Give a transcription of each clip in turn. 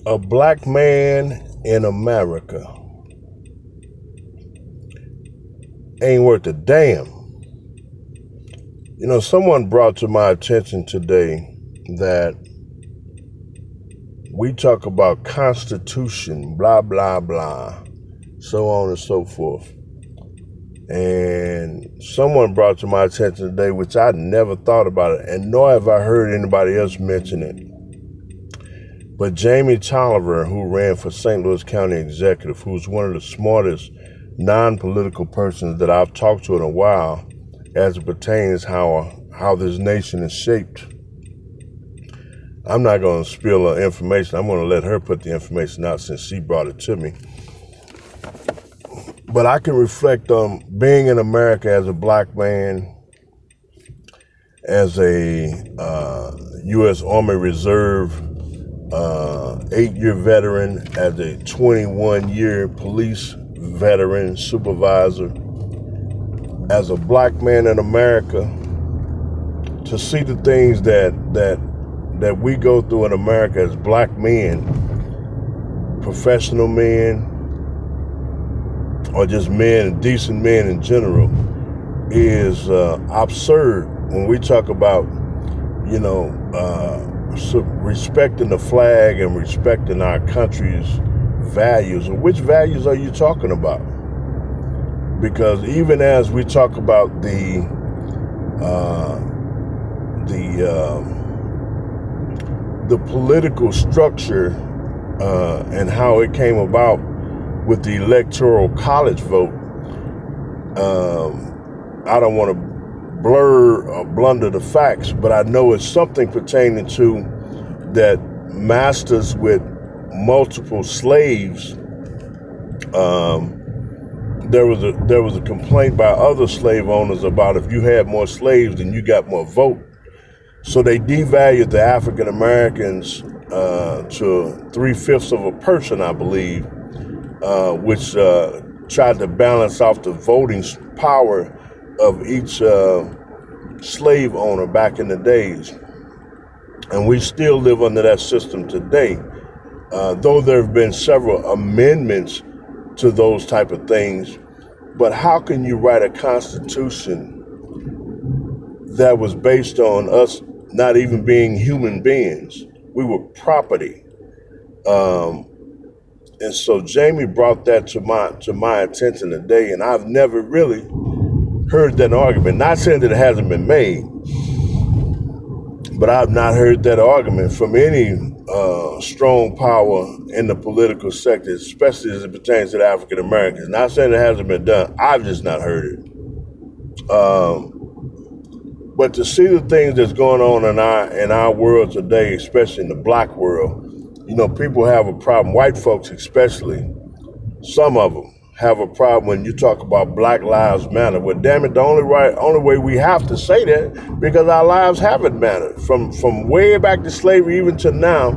A black man in America ain't worth a damn. You know, someone brought to my attention today that we talk about Constitution, blah, blah, blah, so on and so forth. And someone brought to my attention today, which I never thought about it, and nor have I heard anybody else mention it. But Jamie Tolliver, who ran for St. Louis County Executive, who's one of the smartest non-political persons that I've talked to in a while as it pertains how this nation is shaped. I'm not going to spill her information. I'm going to let her put the information out since she brought it to me. But I can reflect on being in America as a black man, as a U.S. Army Reserve 8-year veteran, as a 21-year police veteran, supervisor, as a black man in America, to see the things that we go through in America as black men, professional men, or just men, decent men in general, is absurd when we talk about, respecting the flag and respecting our country's values. And which values are you talking about? Because even as we talk about the political structure and how it came about with the electoral college vote, I don't want to blur or blunder the facts, but I know it's something pertaining to that masters with multiple slaves. There was a complaint by other slave owners about if you had more slaves, then you got more vote. So they devalued the African Americans to 3/5 of a person, I believe, which tried to balance off the voting power of each slave owner back in the days. And we still live under that system today, though there have been several amendments to those type of things. But how can you write a constitution that was based on us not even being human beings? We were property. And so Jamie brought that to my attention today, and I've never really heard that argument. Not saying that it hasn't been made, but I've not heard that argument from any strong power in the political sector, especially as it pertains to the African Americans. Not saying it hasn't been done. I've just not heard it. But to see the things that's going on in our world today, especially in the black world, people have a problem. White folks especially, some of them have a problem when you talk about Black Lives Matter. Well, damn it, the only way we have to say that, because our lives haven't mattered from way back to slavery even to now.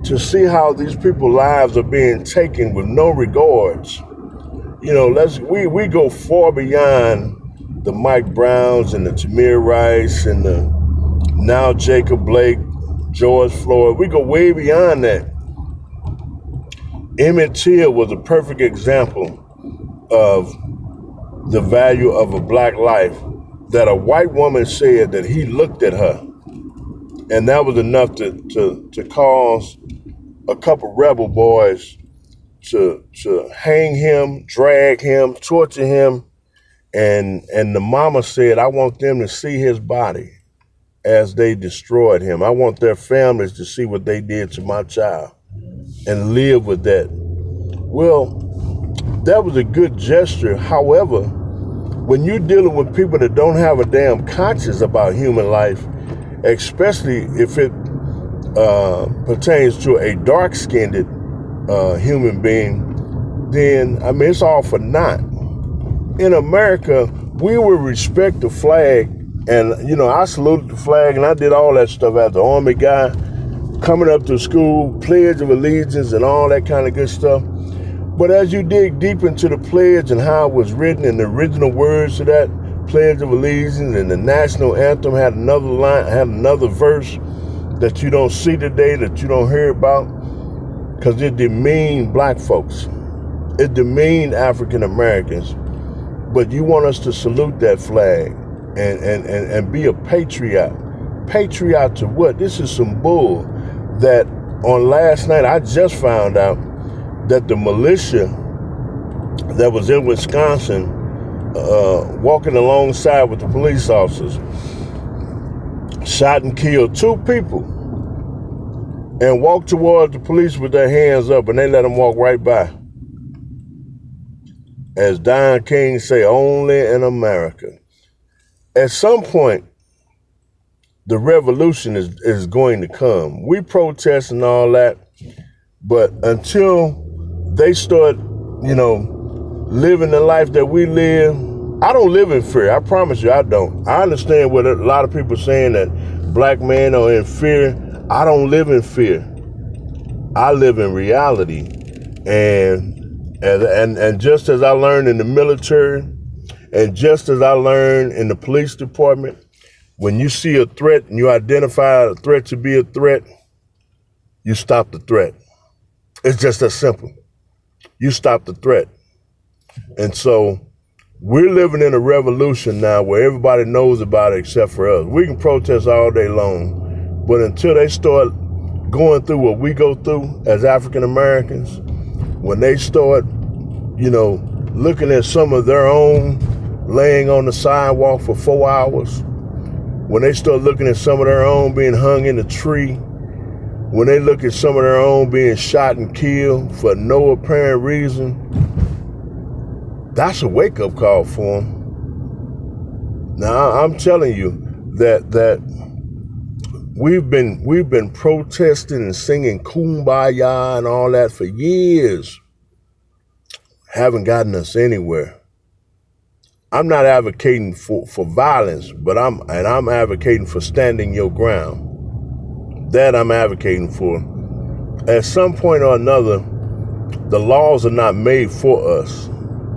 To see how these people's lives are being taken with no regards. We go far beyond the Mike Browns and the Tamir Rice and the now Jacob Blake, George Floyd. We go way beyond that. Emmett Till was a perfect example of the value of a black life, that a white woman said that he looked at her, and that was enough to cause a couple rebel boys to hang him, drag him, torture him, and the mama said, I want them to see his body as they destroyed him. I want their families to see what they did to my child and live with that. Well, that was a good gesture. However, when you're dealing with people that don't have a damn conscience about human life, especially if it pertains to a dark-skinned human being, then, it's all for naught. In America, we will respect the flag, and, I saluted the flag, and I did all that stuff as an Army guy, coming up to school, Pledge of Allegiance, and all that kind of good stuff. But as you dig deep into the pledge and how it was written and the original words to that Pledge of Allegiance, and the national anthem had another line, had another verse that you don't see today, that you don't hear about. because it demean black folks. It demean African Americans. But you want us to salute that flag and be a patriot. Patriot to what? This is some bull that on last night I just found out that the militia that was in Wisconsin walking alongside with the police officers shot and killed 2 people and walked towards the police with their hands up, and they let them walk right by. As Don King say, only in America. At some point, the revolution is going to come. We protest and all that, but until they start, living the life that we live, I don't live in fear. I promise you I don't. I understand what a lot of people are saying, that black men are in fear. I don't live in fear. I live in reality. And just as I learned in the military, and just as I learned in the police department, when you see a threat and you identify a threat to be a threat, you stop the threat. It's just that simple. You stop the threat. And so we're living in a revolution now where everybody knows about it except for us. We can protest all day long, but until they start going through what we go through as African Americans, when they start, looking at some of their own laying on the sidewalk for 4 hours, when they start looking at some of their own being hung in a tree, when they look at some of their own being shot and killed for no apparent reason, that's a wake-up call for them. Now, I'm telling you that we've been protesting and singing Kumbaya and all that for years. Haven't gotten us anywhere. I'm not advocating for violence, but I'm advocating for standing your ground. That I'm advocating for. At some point or another, the laws are not made for us.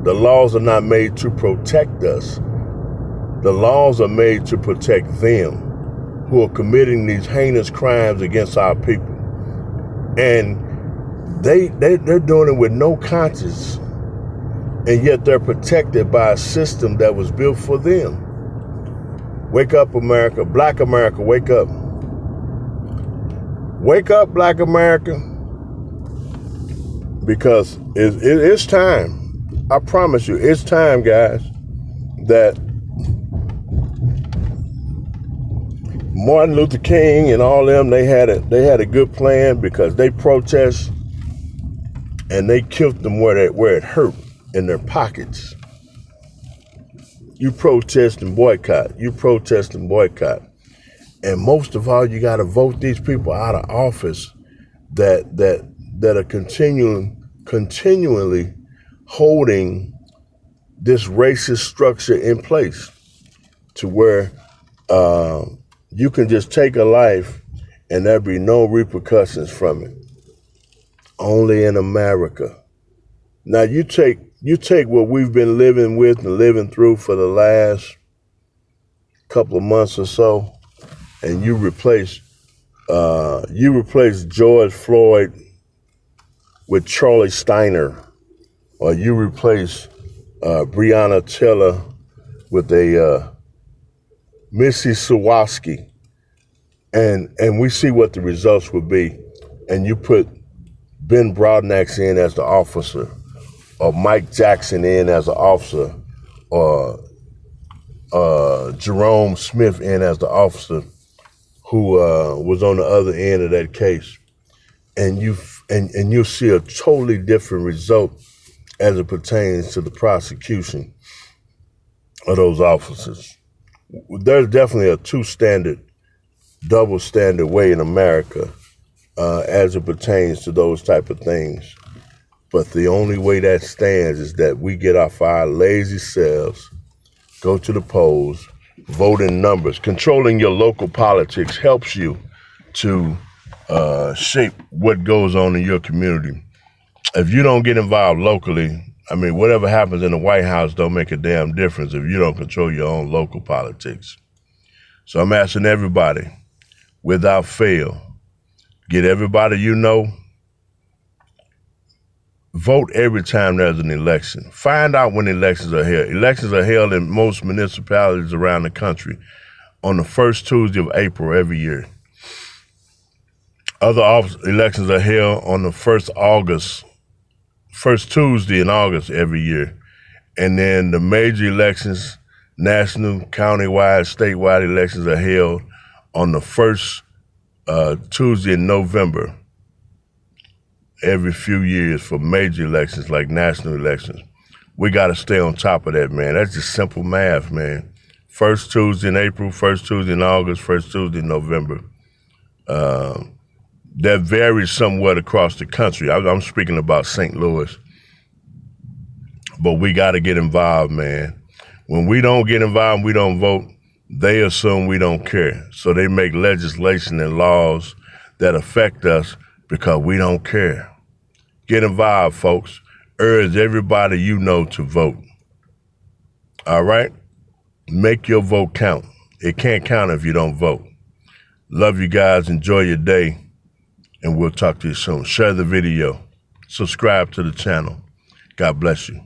The laws are not made to protect us. The laws are made to protect them who are committing these heinous crimes against our people. And they're doing it with no conscience. And yet they're protected by a system that was built for them. Wake up, America. Black America, wake up. Wake up, Black America. Because it's time. I promise you, it's time, guys, that Martin Luther King and all them, they had a good plan, because they protest and they killed them where it hurt, in their pockets. You protest and boycott. You protest and boycott. And most of all, you got to vote these people out of office that are continually holding this racist structure in place, to where you can just take a life and there be no repercussions from it. Only in America. Now you take what we've been living with and living through for the last couple of months or so, and you replace George Floyd with Charlie Steiner, or you replace Breonna Taylor with a Missy Sawaski, and we see what the results would be, and you put Ben Broadnax in as the officer, or Mike Jackson in as an officer, or Jerome Smith in as the officer who was on the other end of that case, and you'll see a totally different result as it pertains to the prosecution of those officers. There's definitely a double standard way in America as it pertains to those type of things. But the only way that stands is that we get off our lazy selves, go to the polls, vote in numbers. Controlling your local politics helps you to shape what goes on in your community. If you don't get involved locally, whatever happens in the White House don't make a damn difference if you don't control your own local politics. So I'm asking everybody, without fail, get everybody you know, Vote every time there's an election. Find out when elections are held. Elections are held in most municipalities around the country on the first Tuesday of April every year. Other elections are held on the first Tuesday in August every year. And then the major elections, national, countywide, statewide elections are held on the first Tuesday in November every few years for major elections like national elections. We got to stay on top of that, man. That's just simple math, man. First Tuesday in April, first Tuesday in August, first Tuesday in November. That varies somewhat across the country. I'm speaking about St. Louis. But we got to get involved, man. When we don't get involved, we don't vote, they assume we don't care. So they make legislation and laws that affect us because we don't care. Get involved, folks. Urge everybody you know to vote. All right? Make your vote count. It can't count if you don't vote. Love you guys. Enjoy your day. And we'll talk to you soon. Share the video. Subscribe to the channel. God bless you.